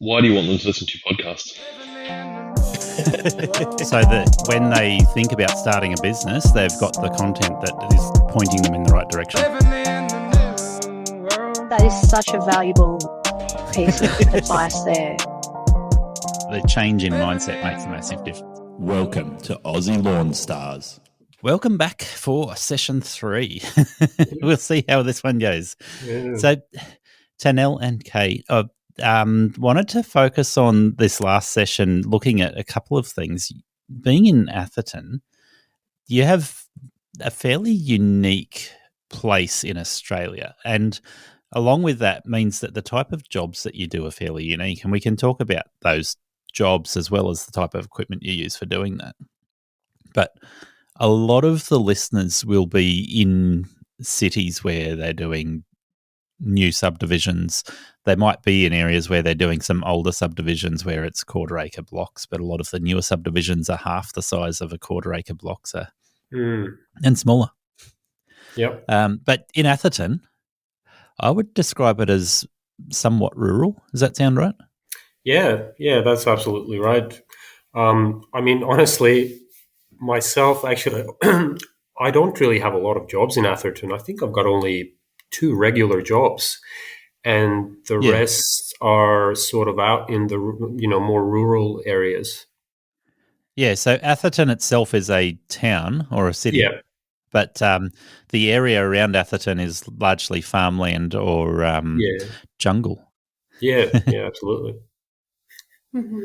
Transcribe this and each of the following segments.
Why do you want them to listen to your podcast? So that when they think about starting a business, they've got the content that is pointing them in the right direction. That is such a valuable piece of advice there. The change in mindset makes a massive difference. Welcome to Aussie Lawn Stars. Welcome back for session 3. We'll see how this one goes. Yeah. So, Tanel and Kate, wanted to focus on this last session looking at a couple of things. Being in Atherton, you have a fairly unique place in Australia, and along with that means that the type of jobs that you do are fairly unique, and we can talk about those jobs as well as the type of equipment you use for doing that. But a lot of the listeners will be in cities where they're doing new subdivisions. They might be in areas where they're doing some older subdivisions where it's quarter-acre blocks, but a lot of the newer subdivisions are half the size of a quarter-acre block, so and smaller. Yep. But in Atherton, I would describe it as somewhat rural. Does that sound right? Yeah, that's absolutely right. I mean, honestly, myself, actually, I don't really have a lot of jobs in Atherton. I think I've got only 2 regular jobs, and the rest are sort of out in the more rural areas. Yeah, so Atherton itself is a town or a city. Yeah. But the area around Atherton is largely farmland or jungle. Yeah, absolutely. Mm-hmm.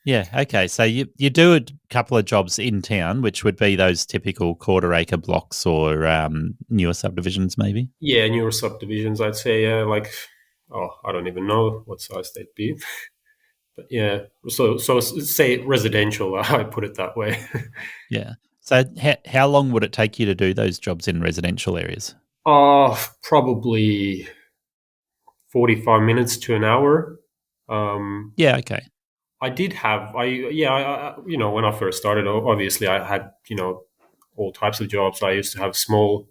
Yeah, okay. So you do a couple of jobs in town, which would be those typical quarter-acre blocks or newer subdivisions maybe? Yeah, newer subdivisions, I'd say, I don't even know what size they'd be. But yeah, so say residential, I put it that way. Yeah. So how long would it take you to do those jobs in residential areas? Probably 45 minutes to an hour. Yeah, okay. I did have, when I first started, obviously I had, all types of jobs. I used to have small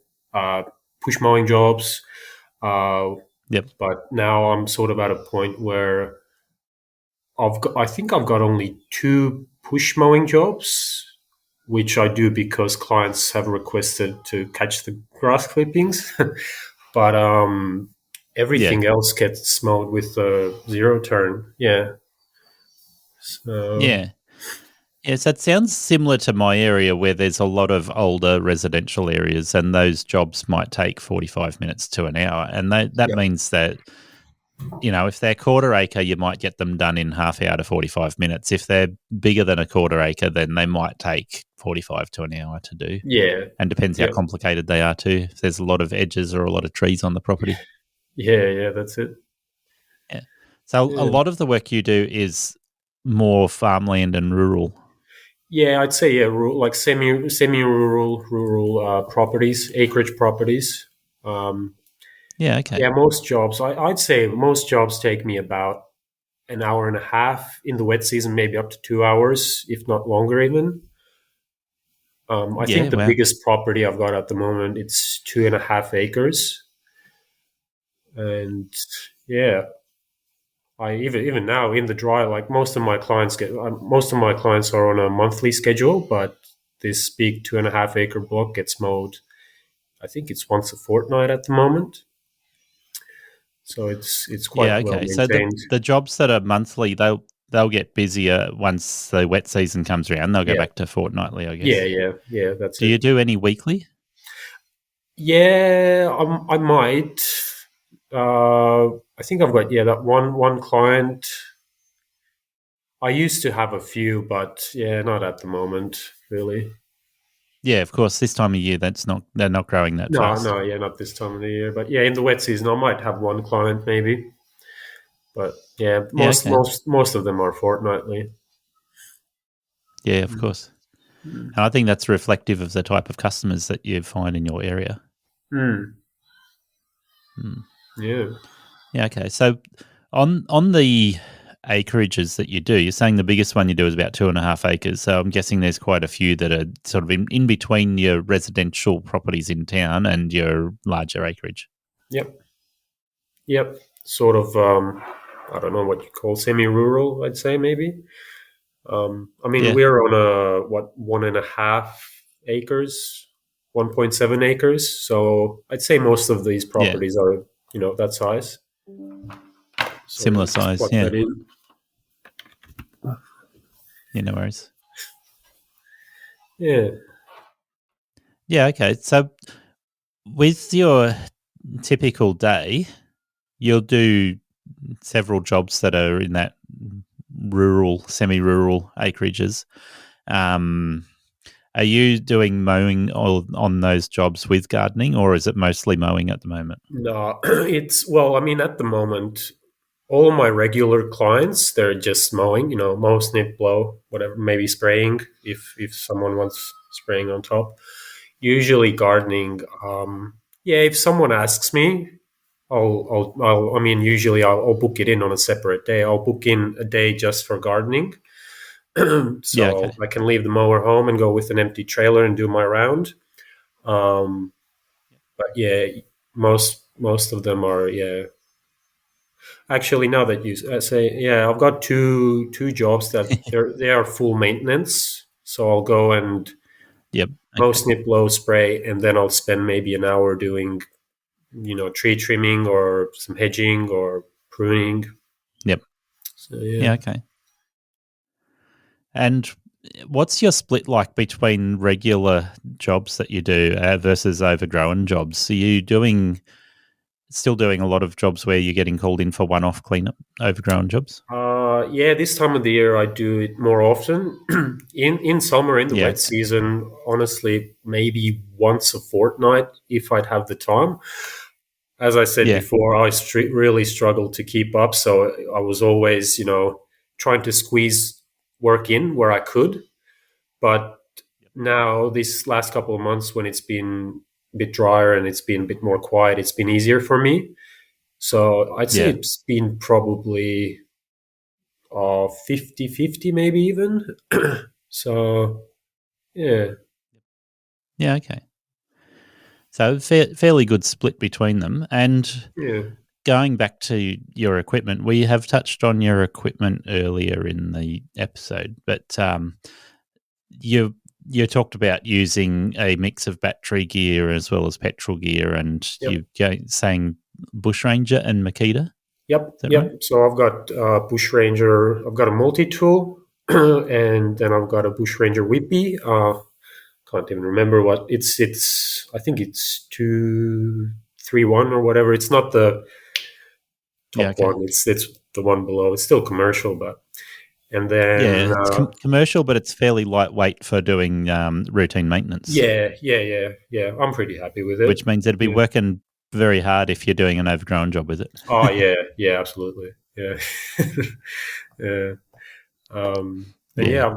push mowing jobs. Yep. But now I'm sort of at a point where I think I've got only 2 push mowing jobs, which I do because clients have requested to catch the grass clippings. But everything else gets mowed with a zero turn. Yeah. So, yeah. Yes, that sounds similar to my area where there's a lot of older residential areas, and those jobs might take 45 minutes to an hour. And that means that, if they're quarter acre, you might get them done in half hour to 45 minutes. If they're bigger than a quarter acre, then they might take 45 to an hour to do. Yeah. And depends how complicated they are too. If there's a lot of edges or a lot of trees on the property. Yeah, that's it. Yeah. So a lot of the work you do is more farmland and rural. Yeah, I'd say rural, like semi-rural, rural properties, acreage properties. Yeah, okay. Yeah, most jobs. I'd say most jobs take me about an hour and a half in the wet season, maybe up to 2 hours, if not longer even. I think the biggest property I've got at the moment, it's 2.5 acres, and I even now in the dry, like most of my clients are on a monthly schedule, but this big 2.5 acre block gets mowed. I think it's once a fortnight at the moment. So it's quite well maintained. So the jobs that are monthly, they'll get busier once the wet season comes around. They'll go back to fortnightly, I guess. Yeah. That's Do you do any weekly? Yeah, I might. I think I've got that one client. I used to have a few, but not at the moment, really. Yeah, of course. This time of year, they're not growing that fast. No, not this time of the year. But in the wet season, I might have one client maybe. But most of them are fortnightly. Yeah, of course. And I think that's reflective of the type of customers that you find in your area. Yeah. Yeah, okay. So on the acreages that you do, you're saying the biggest one you do is about 2.5 acres. So I'm guessing there's quite a few that are sort of in between your residential properties in town and your larger acreage. Yep. Sort of I don't know what you call semi-rural, I'd say maybe. I mean, Yeah. we're on 1.5 acres, 1.7 acres. So I'd say most of these properties are, that size. Sorry, Similar I'll just size. plug Yeah. that in. Yeah, no worries. Yeah. Yeah, okay. So with your typical day, you'll do several jobs that are in that rural, semi-rural acreages. Are you doing mowing on those jobs with gardening, or is it mostly mowing at the moment? No, I mean, at the moment, all my regular clients, they're just mowing, mow, snip, blow, whatever, maybe spraying if someone wants spraying on top. Usually gardening, yeah, if someone asks me, I mean, usually I'll book it in on a separate day. I'll book in a day just for gardening. Yeah, okay. So I can leave the mower home and go with an empty trailer and do my round. Um, but yeah, most of them are, yeah. Actually, now that you say, yeah, I've got two jobs that they are full maintenance. So I'll go and Yep. mow, Okay. snip, blow, spray, and then I'll spend maybe an hour doing, tree trimming or some hedging or pruning. Yep. So yeah. Yeah, okay. And what's your split like between regular jobs that you do versus overgrown jobs? Are you still doing a lot of jobs where you're getting called in for one-off cleanup, overgrown jobs? Yeah, this time of the year I do it more often. In summer, in the Yeah. wet season, honestly, maybe once a fortnight if I'd have the time. As I said Yeah. before, I really struggled to keep up, so I was always, trying to squeeze work in where I could. But now, this last couple of months, when it's been a bit drier and it's been a bit more quiet, it's been easier for me. So I'd say Yeah. it's been probably 50-50 maybe even. So yeah. Yeah, okay. So fairly good split between them. And Yeah. going back to your equipment, we have touched on your equipment earlier in the episode, but you talked about using a mix of battery gear as well as petrol gear, and Yep. saying Bushranger and Makita. Yep. Is that right? Yep. So I've got Bush Ranger. I've got a multi-tool, and then I've got a Bush Ranger Whippy. Can't even remember what it's. I think it's 231 or whatever. It's not the Yeah. top Okay. one. It's the one below. It's still commercial, but and then Yeah, it's commercial, but it's fairly lightweight for doing routine maintenance, yeah. I'm pretty happy with it. which means it'd be Yeah. working very hard if you're doing an overgrown job with it. Oh yeah, absolutely. Yeah. Yeah. And Yeah, yeah, I've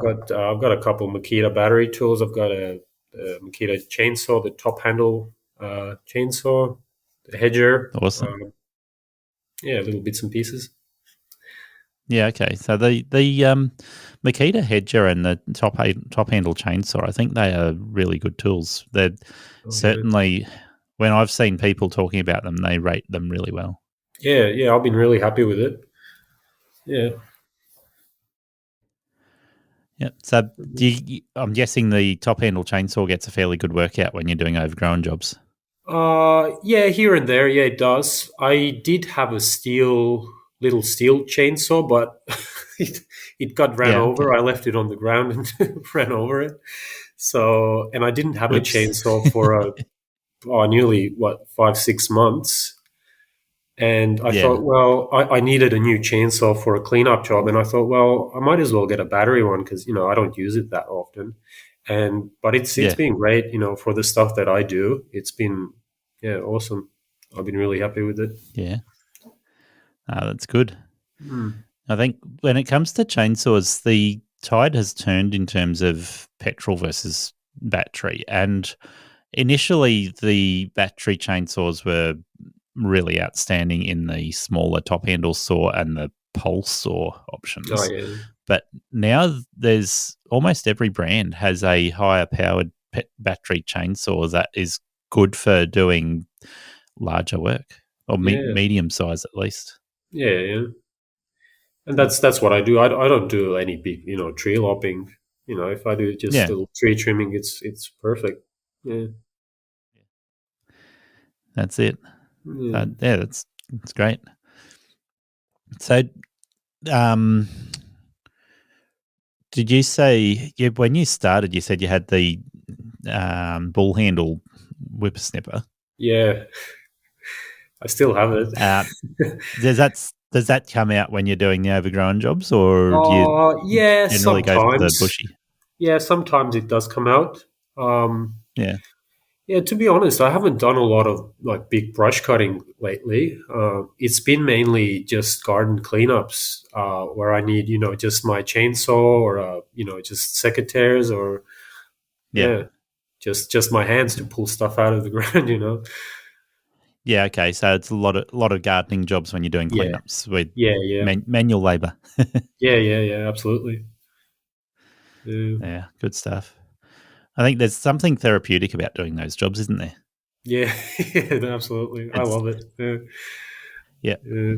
got a couple Makita battery tools. I've got a Makita chainsaw, the top handle chainsaw, the hedger. awesome. Yeah, little bits and pieces. Yeah, okay. So the Makita hedger and the top handle chainsaw, I think they are really good tools. They're Oh yeah, certainly, when I've seen people talking about them, they rate them really well. yeah. I've been really happy with it. Yeah. Yeah. So I'm guessing the top handle chainsaw gets a fairly good workout when you're doing overgrown jobs. Yeah, here and there, yeah, it does. I did have a little steel chainsaw, but it got ran Yeah. over. Okay. I left it on the ground and ran over it. So, and I didn't have a Oops. chainsaw for nearly 5-6 months. And I Yeah. thought, well, I needed a new chainsaw for a cleanup job, and I thought, well, I might as well get a battery one because I don't use it that often. But it's Yeah. been great, for the stuff that I do. It's been awesome. I've been really happy with it. Yeah. That's good. Mm. I think when it comes to chainsaws, the tide has turned in terms of petrol versus battery. And initially, the battery chainsaws were really outstanding in the smaller top handle saw and the pole saw Oh options. yeah, But now there's almost every brand has a higher powered battery chainsaw that is good for doing larger work or yeah, medium size at least. yeah. And that's what I do. I don't do any big, tree lopping. If I do just Yeah, a little tree trimming, it's perfect. Yeah. that's it. Yeah. Yeah, that's great. So, um, did you say when you started? You said you had the bull handle whippersnipper. Yeah. I still have it. Uh, does that come out when you're doing the overgrown jobs, or do you Yeah, generally go for the sometimes. bushy? Yeah, sometimes it does come out. Yeah, Yeah, to be honest, I haven't done a lot of like big brush cutting lately. It's been mainly just garden cleanups where I need, just my chainsaw or just secateurs or yeah, yeah, just my hands to pull stuff out of the ground. yeah. Okay, so it's a lot of gardening jobs when you're doing Yeah, cleanups with yeah, yeah, manual labour. yeah, absolutely. Yeah, good stuff. I think there's something therapeutic about doing those jobs, isn't there? Yeah, yeah, absolutely. I It's love it. Yeah, yeah, yeah,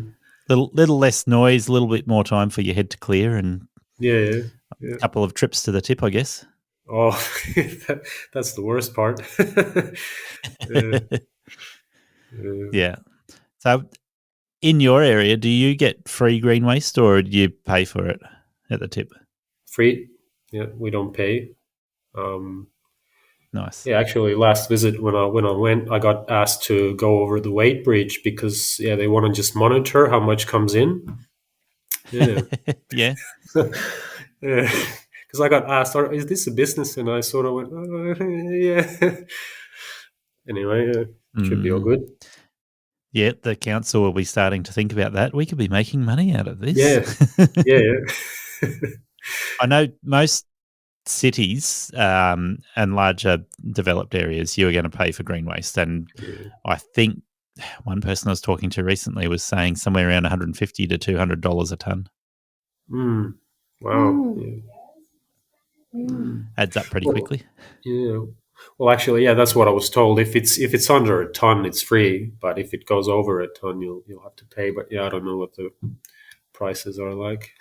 little less noise, a little bit more time for your head to clear, and yeah, yeah. a Yeah. couple of trips to the tip, I guess. Oh, that's the worst part. Yeah, yeah. Yeah. So, in your area, do you get free green waste, or do you pay for it at the tip? Free. Yeah, we don't pay. Um, Nice. yeah, actually, last visit when I went, I got asked to go over the weight bridge because they want to just monitor how much comes in. Yeah, Yeah. yeah. Because I got asked, "Is this a business?" And I sort of went, "Yeah." Anyway, should be all Mm. good. Yeah, the council will be starting to think about that. We could be making money out of this. Yeah, yeah, yeah. I know most cities and larger developed areas, you are going to pay for green waste. And Yeah. I think one person I was talking to recently was saying somewhere around $150 to $200 a ton. Mm. Wow. Yeah. Mm. Adds up pretty Well, quickly. yeah. Well, actually, yeah, that's what I was told. If it's under a ton, it's free. But if it goes over a ton, you'll have to pay. But yeah, I don't know what the prices are like.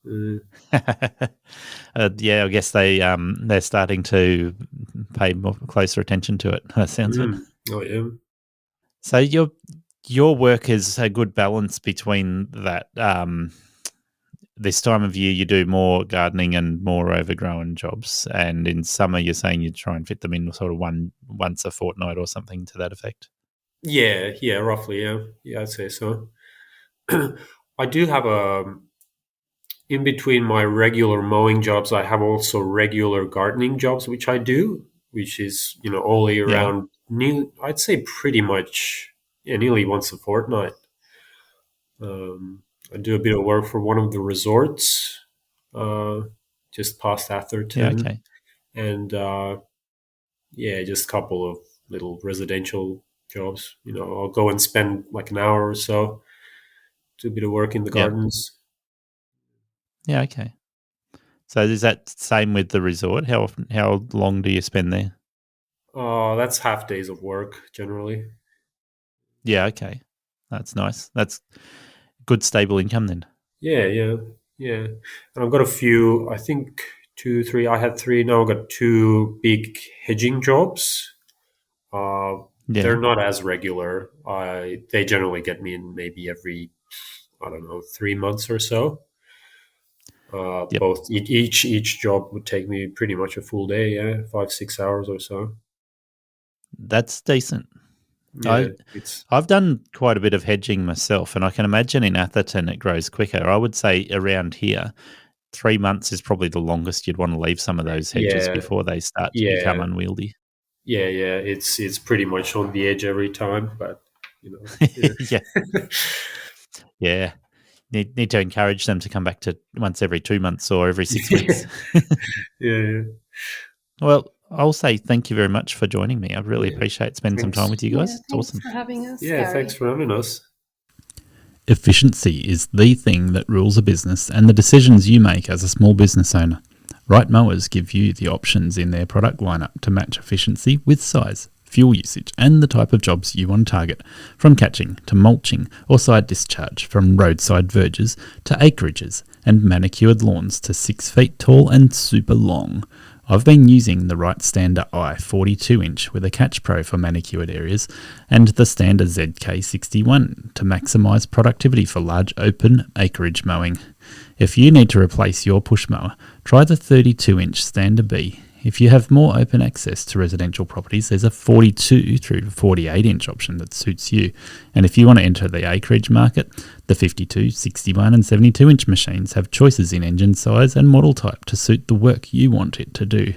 Mm. Yeah, I guess they're starting to pay more closer attention to it. That sounds it. Mm. Oh yeah. So your work is a good balance between that. This time of year, you do more gardening and more overgrown jobs, and in summer, you're saying you try and fit them in sort of once a fortnight or something to that effect. Yeah, yeah, roughly, yeah. Yeah, I'd say so. I do have in between my regular mowing jobs, I have also regular gardening jobs, which I do, which is, all year Yeah, round. I'd say pretty much, nearly once a fortnight. Um, I do a bit of work for one of the resorts, uh, just past yeah, Atherton, okay, and yeah, just a couple of little residential jobs. I'll go and spend like an hour or so, do a bit of work in the yeah, gardens. yeah, okay. So is that same with the resort? How long do you spend there? That's half days of work generally. Yeah, okay, that's nice. That's good stable income then. Yeah, yeah, yeah. And I've got a few. I think two, three. I had three. Now I've got two big hedging jobs. Uh, Yeah, they're not as regular. They generally get me in maybe every, I don't know, 3 months or so. yep, Both each job would take me pretty much a full day. Yeah, 5 6 hours or so. that's decent. Yeah, I it's I've done quite a bit of hedging myself, and I can imagine in Atherton it grows quicker. I would say around here, 3 months is probably the longest you'd want to leave some of those hedges yeah, before they start to become yeah, unwieldy. yeah. It's pretty much on the edge every time, but yeah. Yeah, yeah. Need to encourage them to come back to once every 2 months or every 6 weeks. Yeah. Well, I'll say thank you very much for joining me. I really Yeah. appreciate spending some time Thanks. with you Yeah, guys. It's thanks awesome. for having us, Yeah, Gary. thanks for having us. Efficiency is the thing that rules a business and the decisions you make as a small business owner. Right Mowers give you the options in their product lineup to match efficiency with size, fuel usage, and the type of jobs you want to target, from catching to mulching or side discharge, from roadside verges to acreages, and manicured lawns to 6 feet tall and super long. I've been using the Right Stander I 42-inch with a Catch Pro for manicured areas and the Stander ZK61 to maximise productivity for large open acreage mowing. If you need to replace your push mower, try the 32-inch Stander B. If you have more open access to residential properties, there's a 42 through to 48-inch option that suits you. And if you want to enter the acreage market, the 52, 61 and 72-inch machines have choices in engine size and model type to suit the work you want it to do.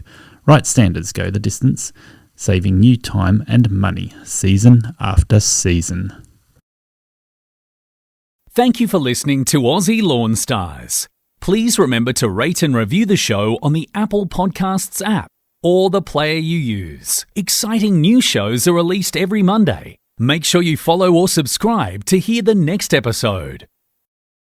Right Standers go the distance, saving you time and money season after season. Thank you for listening to Aussie Lawn Stars. Please remember to rate and review the show on the Apple Podcasts app or the player you use. Exciting new shows are released every Monday. Make sure you follow or subscribe to hear the next episode.